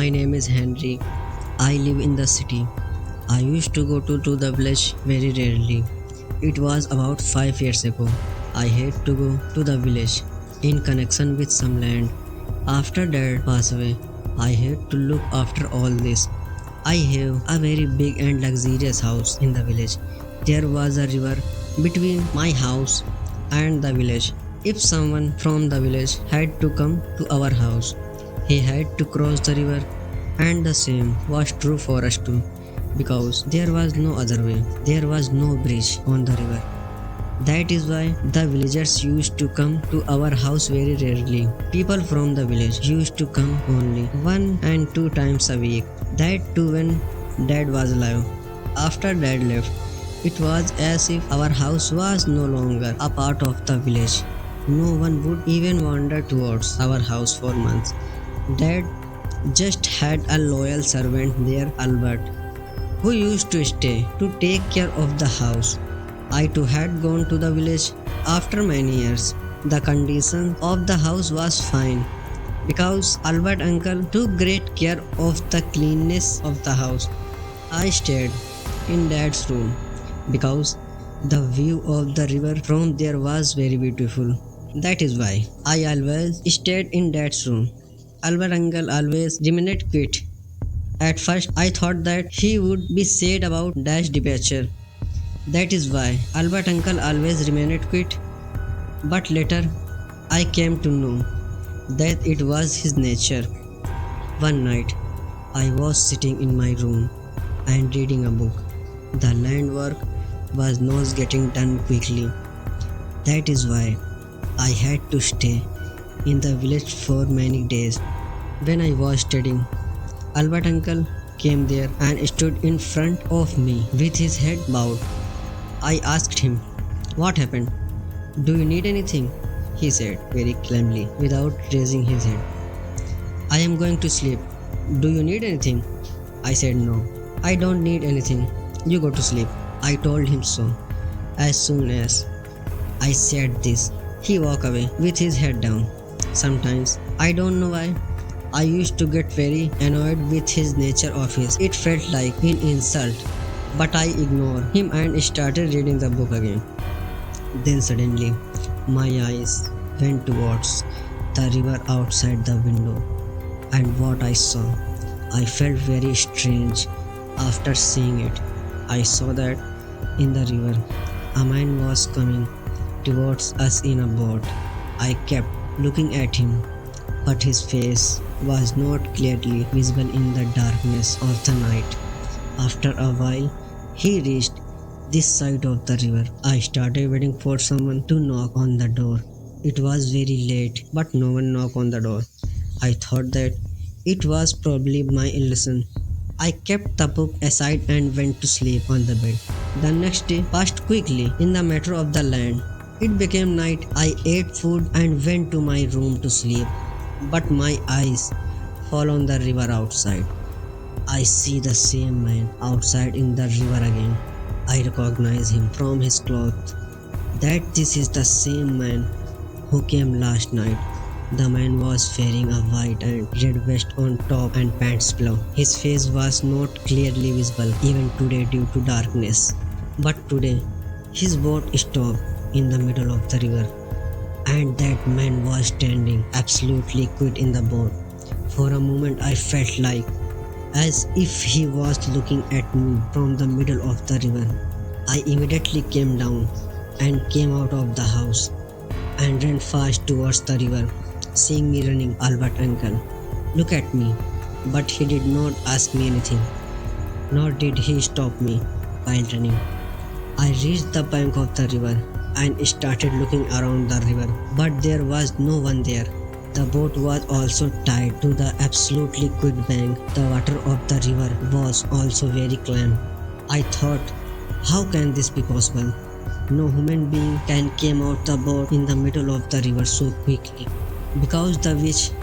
My name is Henry. I live in the city. I used to go to the village very rarely. It was about 5 years ago. I had to go to the village in connection with some land. After dad passed away, I had to look after all this. I have a very big and luxurious house in the village. There was a river between my house and the village. If someone from the village had to come to our house, he had to cross the river, and the same was true for us too, because there was no other way. There was no bridge on the river. That is why the villagers used to come to our house very rarely. People from the village used to come only 1 and 2 times a week. That too when dad was alive. After dad left, it was as if our house was no longer a part of the village. No one would even wander towards our house for months. Dad just had a loyal servant there, Albert, who used to stay to take care of the house. I too had gone to the village after many years. The condition of the house was fine because Albert uncle took great care of the cleanness of the house. I stayed in dad's room because the view of the river from there was very beautiful. That is why I always stayed in dad's room. Albert uncle always remained quiet. At first I thought that he would be sad about dad's departure. That is why Albert uncle always remained quiet. But later I came to know that it was his nature. One night I was sitting in my room and reading a book. The land work was not getting done quickly. That is why I had to stay in the village for many days. When I was studying, Albert uncle came there and stood in front of me with his head bowed. I asked him, "What happened? Do you need anything?" He said very calmly without raising his head. "I am going to sleep. Do you need anything?" I said, "No, I don't need anything. You go to sleep." I told him so. As soon as I said this, he walked away with his head down. Sometimes, I don't know why, I used to get very annoyed with his nature of his. It felt like an insult. But I ignored him and started reading the book again. Then suddenly, my eyes went towards the river outside the window. And what I saw, I felt very strange after seeing it. I saw that in the river, a man was coming towards us in a boat. I kept looking at him, but his face was not clearly visible in the darkness of the night. After a while, he reached this side of the river. I started waiting for someone to knock on the door. It was very late, but no one knocked on the door. I thought that it was probably my illusion. I kept the book aside and went to sleep on the bed. The next day passed quickly in the matter of the land. It became night. I ate food and went to my room to sleep. But my eyes fall on the river outside. I see the same man outside in the river again. I recognize him from his clothes. That this is the same man who came last night. The man was wearing a white and red vest on top and pants below. His face was not clearly visible even today due to darkness. But today, his boat stopped in the middle of the river, and that man was standing absolutely quiet in the boat. For a moment I felt like as if he was looking at me from the middle of the river. I immediately came down and came out of the house and ran fast towards the river. Seeing me running, Albert uncle looked at me, but he did not ask me anything, nor did he stop me while running. I reached the bank of the river and started looking around the river, but there was no one there. The boat was also tied to the absolutely quiet bank. The water of the river was also very calm. I thought, how can this be possible? No human being can came out the boat in the middle of the river so quickly, because the width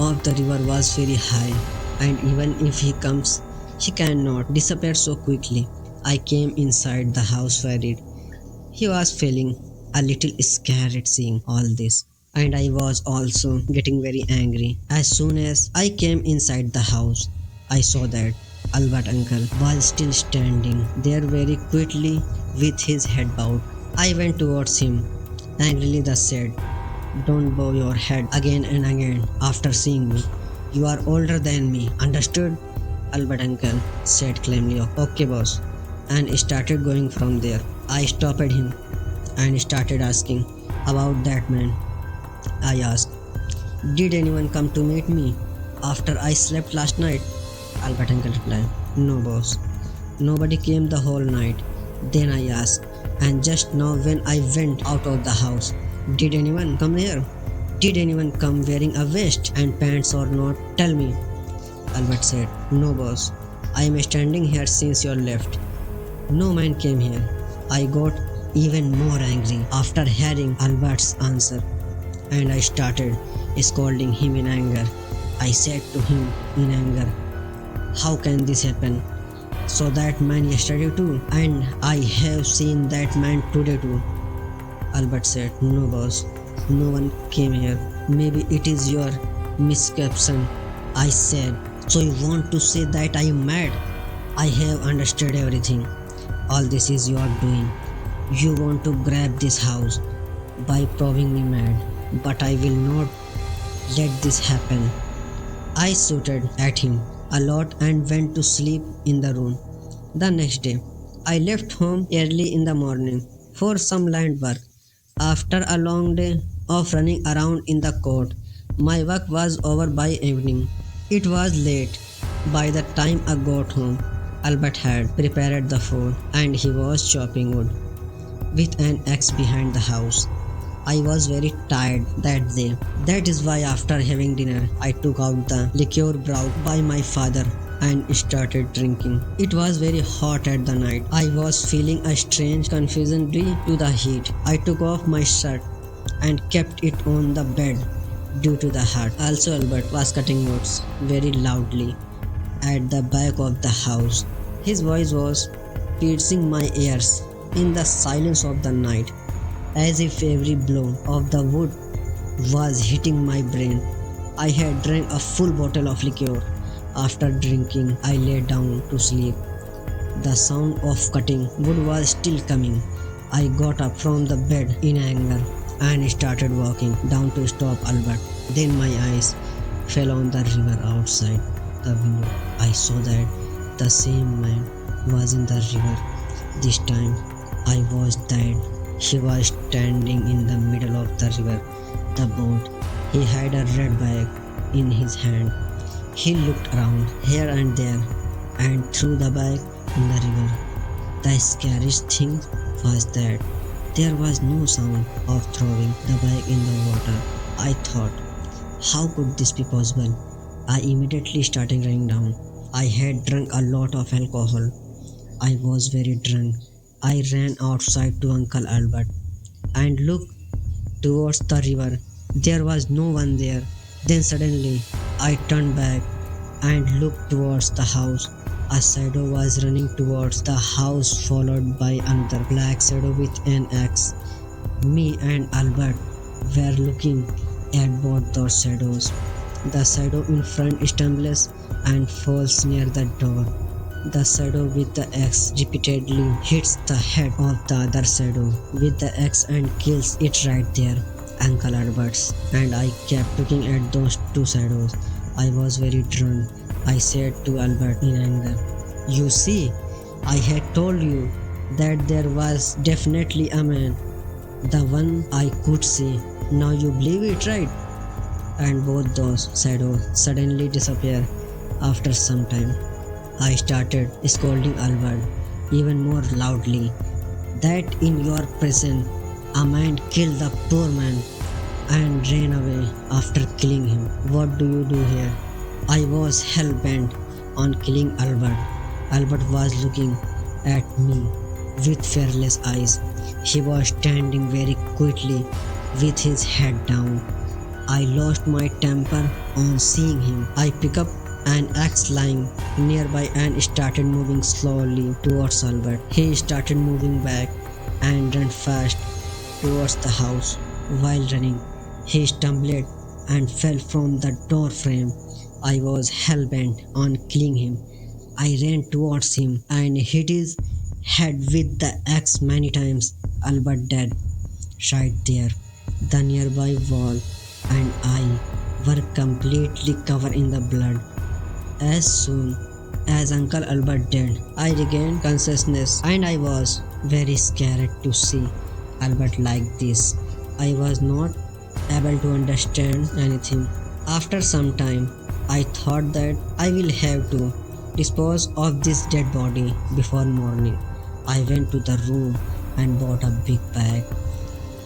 of the river was very high, and even if he comes, he cannot disappear so quickly. I came inside the house worried. He was feeling a little scared at seeing all this. and I was also getting very angry. As soon as I came inside the house, I saw that Albert uncle was still standing there very quietly with his head bowed. I went towards him, angrily thus said, "Don't bow your head again and again after seeing me. You are older than me, understood?" Albert uncle said calmly, "Okay, boss," and started going from there. I stopped him and started asking about that man. I asked, "Did anyone come to meet me after I slept last night?" Albert uncle replied, "No, boss. Nobody came the whole night." Then I asked, "And just now when I went out of the house, did anyone come here? Did anyone come wearing a vest and pants or not? Tell me." Albert said, "No, boss. I am standing here since you left. No man came here." I got even more angry after hearing Albert's answer, and I started scolding him in anger. I said to him in anger, "How can this happen? So that man yesterday too, and I have seen that man today too." Albert said, "No, boss. No one came here. Maybe it is your misconception." I said, "So you want to say that I am mad? I have understood everything. All this is your doing. You want to grab this house by proving me mad, but I will not let this happen." I shouted at him a lot and went to sleep in the room. The next day, I left home early in the morning for some land work. After a long day of running around in the court, my work was over by evening. It was late by the time I got home. Albert had prepared the food and he was chopping wood with an axe behind the house. I was very tired that day. That is why after having dinner, I took out the liqueur brought by my father and started drinking. It was very hot at the night. I was feeling a strange confusion due to the heat. I took off my shirt and kept it on the bed due to the heat. Also, Albert was cutting woods very loudly at the back of the house. His voice was piercing my ears in the silence of the night, as if every blow of the wood was hitting my brain. I had drank a full bottle of liqueur. After drinking, I lay down to sleep. The sound of cutting wood was still coming. I got up from the bed in anger and started walking down to stop Albert. Then my eyes fell on the river outside the window. I saw that the same man was in the river. This time I was dead. He was standing in the middle of the river, the boat. He had a red bag in his hand. He looked around here and there and threw the bag in the river. The scariest thing was that there was no sound of throwing the bag in the water. I thought, how could this be possible? I immediately started running down. I had drunk a lot of alcohol. I was very drunk. I ran outside to Uncle Albert and looked towards the river. There was no one there. Then suddenly I turned back and looked towards the house. A shadow was running towards the house, followed by another black shadow with an axe. Me and Albert were looking at both those shadows. The shadow in front stumbles and falls near the door. The shadow with the axe repeatedly hits the head of the other shadow with the axe and kills it right there, Uncle Albert's. And I kept looking at those two shadows. I was very drunk. I said to Albert in anger, "You see, I had told you that there was definitely a man. The one I could see. Now you believe it, right?" And both those shadows suddenly disappear after some time. I started scolding Albert even more loudly that in your presence a man killed the poor man and ran away after killing him. What do you do here? I was hell bent on killing Albert. Albert was looking at me with fearless eyes. He was standing very quietly with his head down. I lost my temper on seeing him. I picked up an axe lying nearby and started moving slowly towards Albert. He started moving back and ran fast towards the house. While running, He stumbled and fell from the door frame. I was hell-bent on killing him. I ran towards him and hit his head with the axe many times. Albert dead, right there. The nearby wall and I were completely covered in the blood. As soon as Uncle Albert died, I regained consciousness and I was very scared to see Albert like this. I was not able to understand anything. After some time, I thought that I will have to dispose of this dead body before morning. I went to the room and bought a big bag,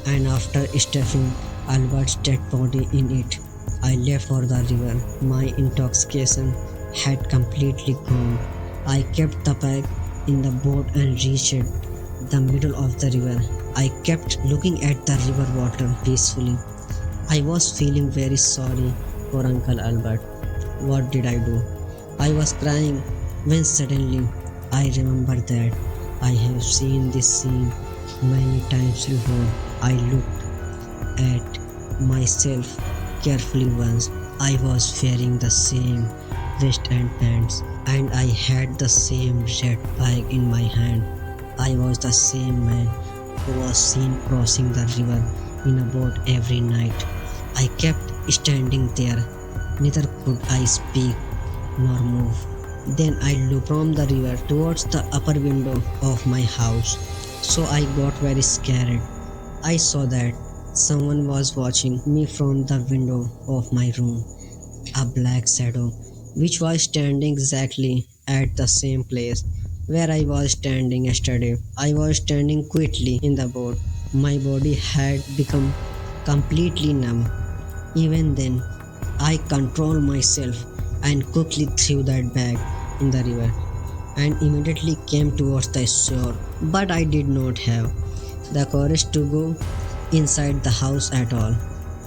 and after stuffing Albert's dead body in it, I left for the river. My intoxication had completely gone. I kept the bag in the boat and reached the middle of the river. I kept looking at the river water peacefully. I was feeling very sorry for Uncle Albert. What did I do? I was crying when suddenly I remembered that I have seen this scene many times before. I looked at myself carefully once. I was wearing the same vest and pants, and I had the same red bag in my hand. I was the same man who was seen crossing the river in a boat every night. I kept standing there, neither could I speak nor move. Then I looked from the river towards the upper window of my house. So I got very scared. I saw that someone was watching me from the window of my room. A black shadow, which was standing exactly at the same place where I was standing yesterday. I was standing quietly in the boat. My body had become completely numb. Even then, I controlled myself and quickly threw that bag in the river and immediately came towards the shore. But I did not have the courage to go inside the house at all.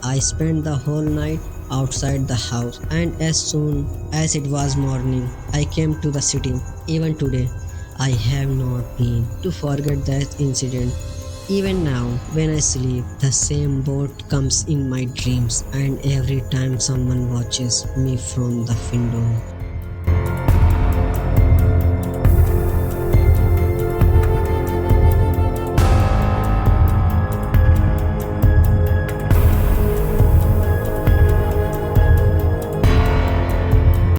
I spent the whole night outside the house, and as soon as it was morning, I came to the city. Even today, I have not been to forget that incident. Even now, when I sleep, the same boat comes in my dreams, and every time someone watches me from the window.